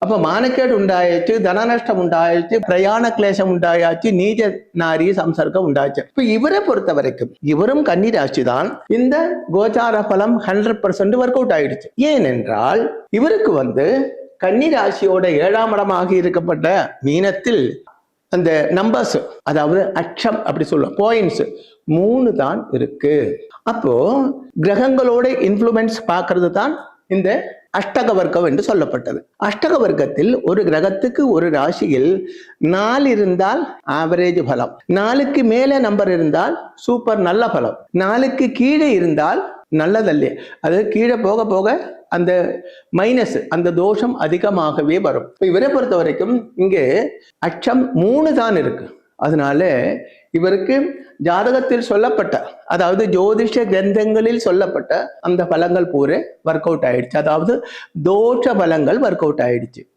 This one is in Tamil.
அப்ப மானக்கேடு உண்டாயிடுச்சு, தனநஷ்டம் உண்டாயிடுச்சு, பிரயாண கிளேசம் உண்டாயாச்சு, நீஜ நாரி சம்சர்க்கம் உண்டாச்சு. இப்ப இவரை பொறுத்த வரைக்கும் இவரும் கன்னி ராசி தான். இந்த கோச்சார பலம் 100% ஒர்க் அவுட் ஆயிடுச்சு. ஏனென்றால் இவருக்கு கன்னி ராசியோட 7ஆம் இடமாக இருக்கப்பட்ட மீனத்தில் அந்த நம்பர்ஸ், அதாவது அச்சம் அப்படி சொல்லுவோம், பாயிண்ட்ஸ் 3 தான் இருக்கு. அப்போ கிரகங்களோட இன்ஃப்ளூயன்ஸ் பார்க்கறது தான் இந்த அஷ்டக வர்க்கம் என்று சொல்லப்பட்டது. அஷ்டக வர்க்கத்தில் ஒரு கிரகத்துக்கு ஒரு ராசியில் 4 இருந்தால் ஆவரேஜ் பலம், 4க்கு மேல நம்பர் இருந்தால் சூப்பர் நல்ல பலம், 4க்கு கீழே இருந்தால் நல்லதல்ல, அது கீழே போக போக அந்த மைனஸ், அந்த தோஷம் அதிகமாகவே வரும். இவரை பொறுத்த வரைக்கும் இங்கே அச்சம் 3 தான் இருக்கு. அதனால இவருக்கு ஜாதகத்தில் சொல்லப்பட்ட, அதாவது ஜோதிஷ கிரந்தங்களில் சொல்லப்பட்ட அந்த பலங்கள் பூரா ஒர்க் அவுட் ஆயிடுச்சு. அதாவது தோஷ பலங்கள் ஒர்க் அவுட் ஆயிடுச்சு.